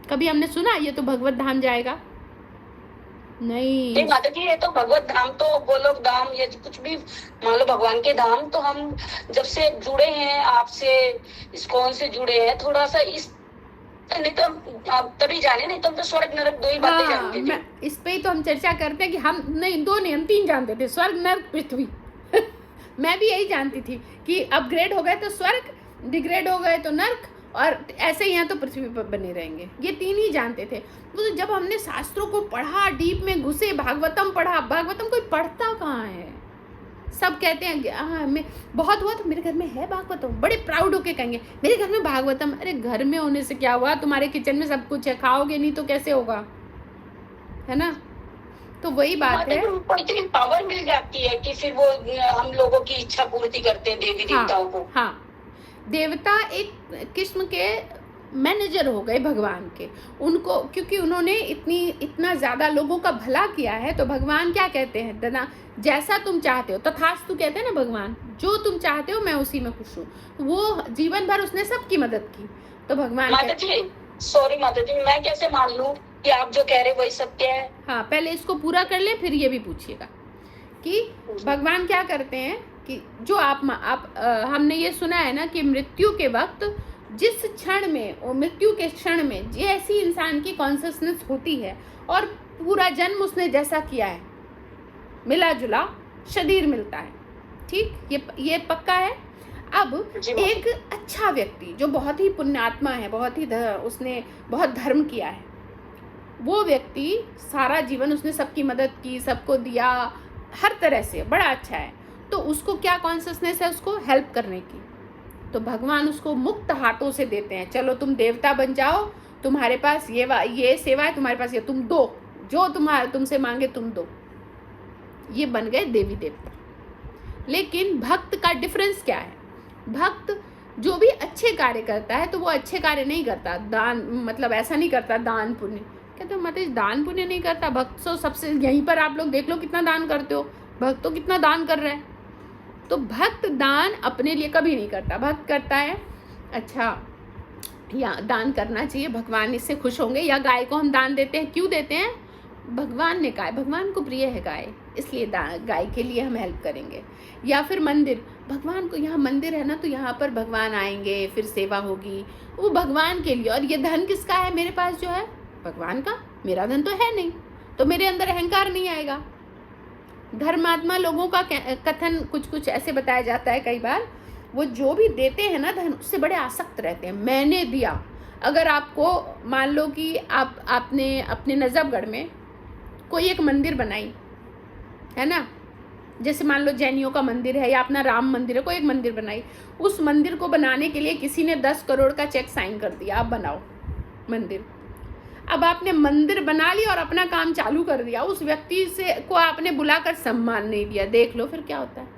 कभी हमने सुना ये तो भगवत धाम जाएगा? नहीं माता जी, ये तो भगवत धाम, तो गोलोक धाम, ये कुछ भी मान लो भगवान के धाम, तो हम जब से जुड़े हैं आपसे, इस्कॉन से जुड़े हैं, थोड़ा सा इस, नहीं तो आप तभी जाने, नहीं तो हम तो स्वर्ग नरक दो ही बातें जानते थे। इस पे ही तो हम चर्चा करते हैं कि हम नहीं, दो नहीं, हम तीन जानते थे, स्वर्ग नरक पृथ्वी। मैं भी यही जानती थी कि अपग्रेड हो गए तो स्वर्ग, डिग्रेड हो गए तो नरक, और ऐसे ही यहाँ तो पृथ्वी पर बने रहेंगे, ये तीन ही जानते थे। तो जब हमने शास्त्रों को पढ़ा, डीप में घुसे, भागवतम पढ़ा, भागवतम कोई पढ़ता कहाँ है? सब कहते हैं हाँ, मैं बहुत हुआ तो मेरे घर में है भागवतम, बड़े प्राउड होके कहेंगे मेरे घर में भागवतम। अरे घर में होने से क्या हुआ, तुम्हारे किचन में सब कुछ है, खाओगे नहीं तो कैसे होगा, है ना? तो वही बात है, इतनी पावर मिल जाती है कि फिर वो हम लोगों की इच्छा पूर्ति करते हैं देवी देवताओं को। हाँ, देवता एक किस्म के मैनेजर हो गए भगवान के, उनको, क्योंकि उन्होंने इतना ज्यादा लोगों का भला किया है। तो भगवान क्या कहते हैं, दना जैसा तुम चाहते हो तथास्तु कहते हैं ना भगवान, जो तुम चाहते हो मैं उसी में खुश हूँ। वो जीवन भर उसने सबकी मदद की। तो भगवान माता जी, सॉरी माता जी, मैं कैसे मान लूं कि आप जो कह रहे वही सत्य है? हाँ, पहले इसको पूरा कर ले, फिर ये भी पूछिएगा कि भगवान क्या करते हैं कि जो हमने ये सुना है ना कि मृत्यु के वक्त, जिस क्षण में, वो मृत्यु के क्षण में जैसी इंसान की कॉन्शियसनेस होती है और पूरा जन्म उसने जैसा किया है, मिला जुला शरीर मिलता है, ठीक, ये पक्का है। अब एक अच्छा व्यक्ति जो बहुत ही पुण्यात्मा है, बहुत ही उसने बहुत धर्म किया है, वो व्यक्ति सारा जीवन उसने सबकी मदद की, सबको दिया, हर तरह से बड़ा अच्छा है, तो उसको क्या कॉन्शियसनेस है, उसको हेल्प करने की। तो भगवान उसको मुक्त हाथों से देते हैं, चलो तुम देवता बन जाओ, तुम्हारे पास ये सेवा है, तुम्हारे पास ये, तुम दो, जो तुमसे मांगे तुम दो। ये बन गए देवी देवता। लेकिन भक्त का डिफरेंस क्या है? भक्त जो भी अच्छे कार्य करता है तो वो अच्छे कार्य नहीं करता, दान, मतलब ऐसा नहीं करता दान पुण्य। कहते हो मतलब दान पुण्य नहीं करता भक्त, सो सबसे यहीं पर आप लोग देख लो कितना दान करते हो, भक्त तो कितना दान कर रहा है। तो भक्त दान अपने लिए कभी नहीं करता, भक्त करता है अच्छा या दान करना चाहिए, भगवान इससे खुश होंगे, या गाय को हम दान देते हैं, क्यों देते हैं? भगवान ने कहा, भगवान को प्रिय है गाय, इसलिए गाय के लिए हम हेल्प करेंगे। या फिर मंदिर, भगवान को यहाँ मंदिर है ना, तो यहाँ पर भगवान आएंगे, फिर सेवा होगी, वो भगवान के लिए। और ये धन किसका है? मेरे पास जो है भगवान का, मेरा धन तो है नहीं, तो मेरे अंदर अहंकार नहीं आएगा। धर्मात्मा लोगों का कथन कुछ ऐसे बताया जाता है, कई बार वो जो भी देते हैं ना धन, उससे बड़े आसक्त रहते हैं। मैंने दिया, अगर आपको मान लो कि आपने अपने नजफगढ़ में कोई एक मंदिर बनाई है ना, जैसे मान लो जैनियों का मंदिर है या अपना राम मंदिर है, कोई एक मंदिर बनाई, उस मंदिर को बनाने के लिए किसी ने 10 करोड़ का चेक साइन कर दिया, आप बनाओ मंदिर। अब आपने मंदिर बना लिया और अपना काम चालू कर दिया, उस व्यक्ति से को आपने बुलाकर सम्मान नहीं दिया, देख लो फिर क्या होता है।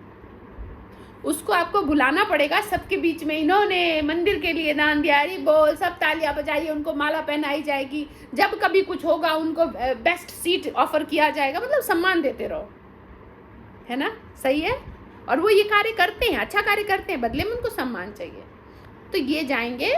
उसको आपको बुलाना पड़ेगा सबके बीच में, इन्होंने मंदिर के लिए दान दिया, अरे बोल, सब तालियां बजाइए, उनको माला पहनाई जाएगी, जब कभी कुछ होगा उनको बेस्ट सीट ऑफर किया जाएगा, मतलब सम्मान देते रहो, है ना, सही है। और वो ये कार्य करते हैं, अच्छा कार्य करते हैं, बदले में उनको सम्मान चाहिए, तो ये जाएंगे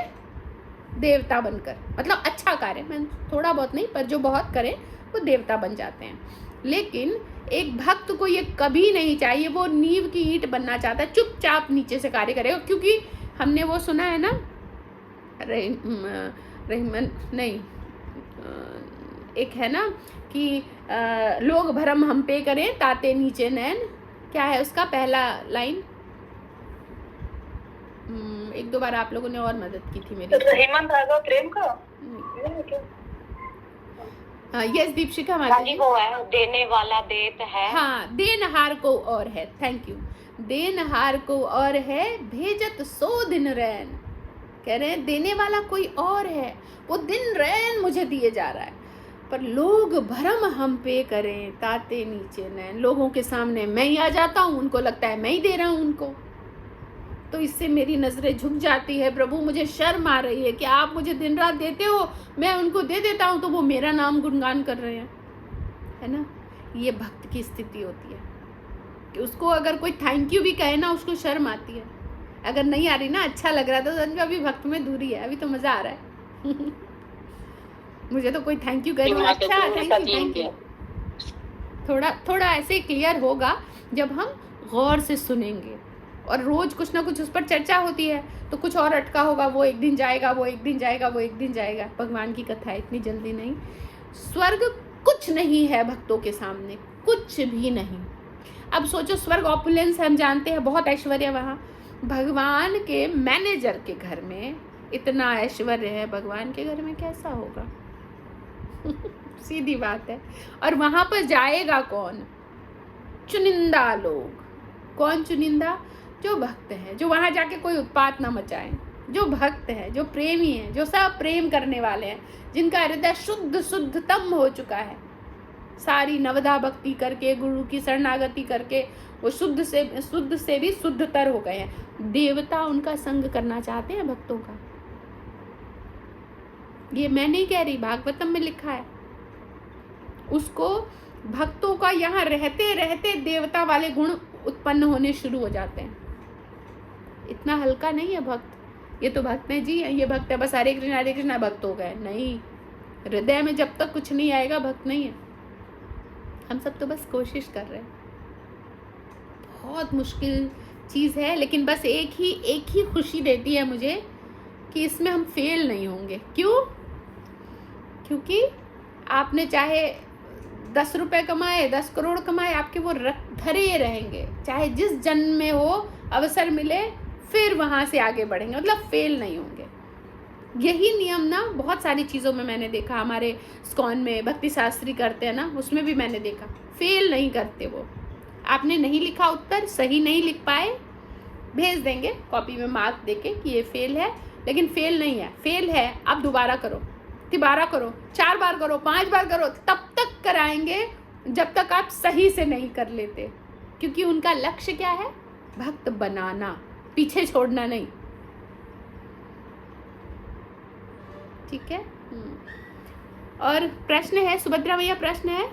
देवता बनकर, मतलब अच्छा कार्य, मैं थोड़ा बहुत नहीं पर जो बहुत करें वो देवता बन जाते हैं। लेकिन एक भक्त को ये कभी नहीं चाहिए, वो नींव की ईंट बनना चाहता है, चुपचाप नीचे से कार्य करेगा, क्योंकि हमने वो सुना है ना, रहमान नहीं, एक है ना कि लोग भरम हम पे करें ताते नीचे नैन, क्या है उसका पहला लाइन, एक दो बार आप लोगों ने और मदद की थी मेरी। रहीमन धागा प्रेम का। यस दीपशिका माता जी, वो है देने वाला देत है। हाँ, देनहार को और है, थैंक यू, देनहार को और है भेजत सो दिन रैन, कह रहे हैं देने वाला कोई और है, वो दिन रैन मुझे दिए जा रहा है, पर लोग भरम हम पे करें ताते नीचे नैन, लोगों के सामने मैं ही आ जाता हूँ, उनको लगता है मैं ही दे रहा हूँ उनको, तो इससे मेरी नजरें झुक जाती है, प्रभु मुझे शर्म आ रही है कि आप मुझे दिन रात देते हो, मैं उनको दे देता हूँ तो वो मेरा नाम गुणगान कर रहे हैं, है ना। ये भक्त की स्थिति होती है कि उसको अगर कोई थैंक यू भी कहे ना, उसको शर्म आती है, अगर नहीं आ रही ना, अच्छा लग रहा तो समझो अभी भक्त में दूरी है, अभी तो मजा आ रहा है मुझे तो कोई थैंक यू कहे, अच्छा थैंक यू, थोड़ा ऐसे क्लियर होगा जब हम गौर से सुनेंगे, और रोज कुछ ना कुछ उस पर चर्चा होती है, तो कुछ और अटका होगा, वो एक दिन जाएगा, वो एक दिन जाएगा, वो एक दिन जाएगा। भगवान की कथा है, इतनी जल्दी नहीं। स्वर्ग कुछ नहीं है भक्तों के सामने, कुछ भी नहीं। अब सोचो, स्वर्ग ऑपुलेंस हम जानते हैं, बहुत ऐश्वर्य वहाँ, भगवान के मैनेजर के घर में इतना ऐश्वर्य है, भगवान के घर में कैसा होगा सीधी बात है। और वहां पर जाएगा कौन? चुनिंदा लोग। कौन चुनिंदा? जो भक्त हैं, जो वहां जाके कोई उत्पात ना मचाएं, जो भक्त हैं, जो प्रेमी हैं, जो सब प्रेम करने वाले हैं, जिनका हृदय शुद्धतम हो चुका है, सारी नवदा भक्ति करके, गुरु की शरणागति करके वो शुद्ध से भी शुद्धतर हो गए हैं। देवता उनका संग करना चाहते हैं भक्तों का। ये मैं नहीं कह रही, भागवतम में लिखा है। उसको भक्तों का यहाँ रहते रहते देवता वाले गुण उत्पन्न होने शुरू हो जाते हैं। इतना हल्का नहीं है भक्त, ये तो भक्त है जी, ये भक्त है बस हरे कृष्णा भक्त हो गए, नहीं। हृदय में जब तक कुछ नहीं आएगा भक्त नहीं है। हम सब तो बस कोशिश कर रहे हैं, बहुत मुश्किल चीज़ है, लेकिन बस एक ही खुशी देती है मुझे कि इसमें हम फेल नहीं होंगे। क्यों? क्योंकि आपने चाहे 10 रुपए कमाए, 10 करोड़ कमाए, आपके वो धरे रहेंगे, चाहे जिस जन्म में हो अवसर मिले फिर वहाँ से आगे बढ़ेंगे, मतलब फेल नहीं होंगे। यही नियम ना बहुत सारी चीज़ों में मैंने देखा, हमारे स्कॉन में भक्ति शास्त्री करते हैं ना, उसमें भी मैंने देखा फेल नहीं करते वो। आपने नहीं लिखा उत्तर, सही नहीं लिख पाए, भेज देंगे कॉपी में मार्क देके कि ये फेल है, लेकिन फेल नहीं है। फेल है आप दोबारा करो, तिबारा करो, 4 बार करो, 5 बार करो, तब तक कराएंगे जब तक आप सही से नहीं कर लेते, क्योंकि उनका लक्ष्य क्या है? भक्त बनाना, पीछे छोड़ना नहीं। ठीक है। और प्रश्न है सुभद्रा भैया, प्रश्न है?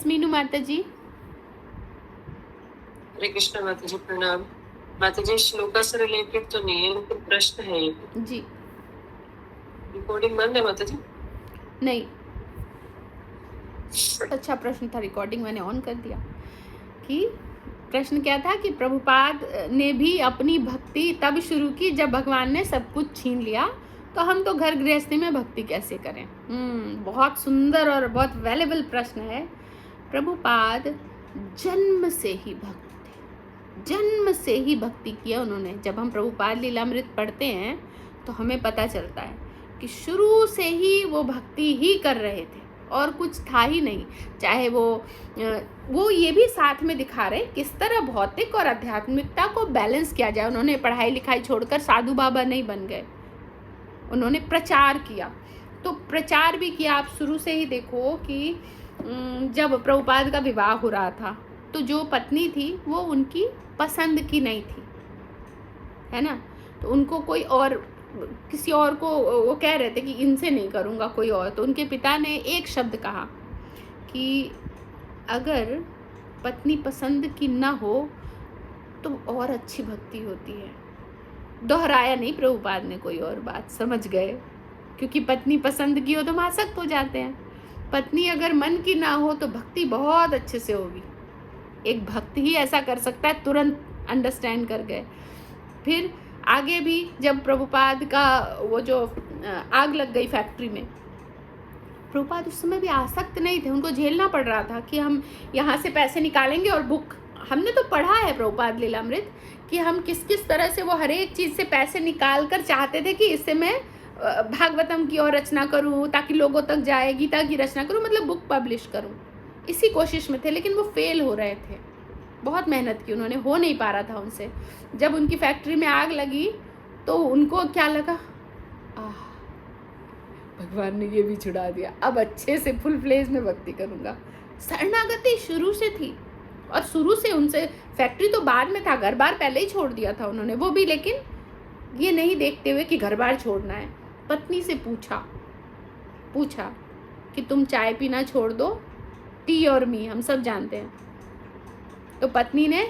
मीनू माता जी। हरे कृष्ण माता जी, प्रणाम। माता जी, श्लोका से रिलेटेड तो नहीं है, लेकिन प्रश्न है जी। रिकॉर्डिंग बंद है माता जी? नहीं, अच्छा प्रश्न था, रिकॉर्डिंग मैंने ऑन कर दिया। कि प्रश्न क्या था कि प्रभुपाद ने भी अपनी भक्ति तब शुरू की जब भगवान ने सब कुछ छीन लिया, तो हम तो घर गृहस्थी में भक्ति कैसे करें? बहुत सुंदर और बहुत वैल्यूएबल प्रश्न है। प्रभुपाद जन्म से ही भक्त थे, जन्म से ही भक्ति किया उन्होंने। जब हम प्रभुपाद लीलामृत पढ़ते हैं तो हमें पता चलता है कि शुरू से ही वो भक्ति ही कर रहे थे और कुछ था ही नहीं। चाहे वो ये भी साथ में दिखा रहे किस तरह भौतिक और आध्यात्मिकता को बैलेंस किया जाए। उन्होंने पढ़ाई लिखाई छोड़कर साधु बाबा नहीं बन गए, उन्होंने प्रचार किया। तो प्रचार भी किया। आप शुरू से ही देखो कि जब प्रभुपाद का विवाह हो रहा था तो जो पत्नी थी वो उनकी पसंद की नहीं थी, है ना। तो उनको कोई और, किसी और को वो कह रहे थे कि इनसे नहीं करूँगा कोई और। तो उनके पिता ने एक शब्द कहा कि अगर पत्नी पसंद की ना हो तो और अच्छी भक्ति होती है। दोहराया नहीं प्रभुपाद ने कोई और बात, समझ गए, क्योंकि पत्नी पसंद की हो तो हम आसक्त हो जाते हैं। पत्नी अगर मन की ना हो तो भक्ति बहुत अच्छे से होगी। एक भक्त ही ऐसा कर सकता है, तुरंत अंडरस्टैंड कर गए। फिर आगे भी जब प्रभुपाद का वो जो आग लग गई फैक्ट्री में, प्रभुपाद उस समय भी आसक्त नहीं थे। उनको झेलना पड़ रहा था कि हम यहाँ से पैसे निकालेंगे और बुक, हमने तो पढ़ा है प्रभुपाद लीलामृत कि हम किस किस तरह से वो हर एक चीज़ से पैसे निकाल कर चाहते थे कि इससे मैं भागवतम की और रचना करूँ, ताकि लोगों तक जाए, गीता की रचना करूँ, मतलब बुक पब्लिश करूँ। इसी कोशिश में थे, लेकिन वो फेल हो रहे थे। बहुत मेहनत की उन्होंने, हो नहीं पा रहा था उनसे। जब उनकी फैक्ट्री में आग लगी तो उनको क्या लगा, भगवान ने ये भी छुड़ा दिया, अब अच्छे से फुल फ्लेज में भक्ति करूँगा। शरणागति शुरू से थी, और शुरू से उनसे, फैक्ट्री तो बाद में था, घर बार पहले ही छोड़ दिया था उन्होंने, वो भी लेकिन ये नहीं देखते हुए कि घर बार छोड़ना है। पत्नी से पूछा कि तुम चाय पीना छोड़ दो, टी और मी, हम सब जानते हैं। तो पत्नी ने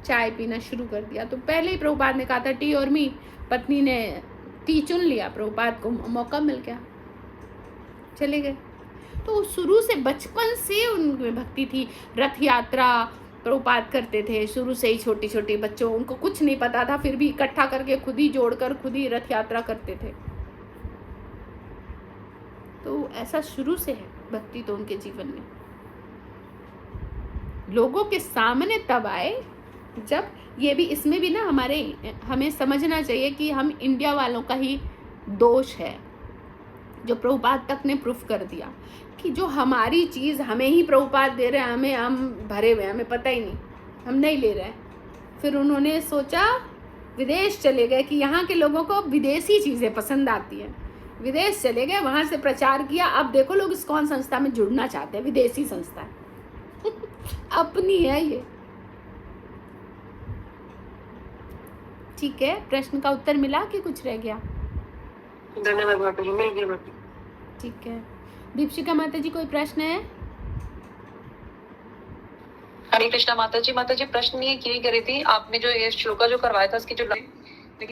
चाय पीना शुरू कर दिया। तो पहले ही प्रभुपाद ने कहा था टी और मी, पत्नी ने टी चुन लिया, प्रभुपाद को मौका मिल गया, चले गए। तो शुरू से, बचपन से उनमें भक्ति थी। रथ यात्रा प्रभुपाद करते थे शुरू से ही, छोटे छोटे बच्चों, उनको कुछ नहीं पता था, फिर भी इकट्ठा करके खुद ही जोड़कर खुद ही रथ यात्रा करते थे। तो ऐसा शुरू से है भक्ति तो उनके जीवन में। लोगों के सामने तब आए जब, ये भी, इसमें भी ना हमें समझना चाहिए कि हम इंडिया वालों का ही दोष है, जो प्रभुपाद तक ने प्रूफ कर दिया कि जो हमारी चीज़ हमें ही प्रभुपाद दे रहे हैं, हमें, हम भरे हुए, हमें पता ही नहीं, हम नहीं ले रहे हैं। फिर उन्होंने सोचा, विदेश चले गए कि यहाँ के लोगों को विदेशी चीज़ें पसंद आती हैं। विदेश चले गए, वहाँ से प्रचार किया। अब देखो लोग इस्कॉन संस्था में जुड़ना चाहते हैं, विदेशी संस्था है अपनी है ये। ठीक है, प्रश्न का उत्तर मिला कि कुछ रह गया? धन्यवाद माता जी, मिल गया माता। ठीक है, दीपशिका माता जी कोई प्रश्न है? हरे कृष्णा माता जी प्रश्न ये की करी थी आपने, जो ये श्लोका जो करवाया था उसकी जो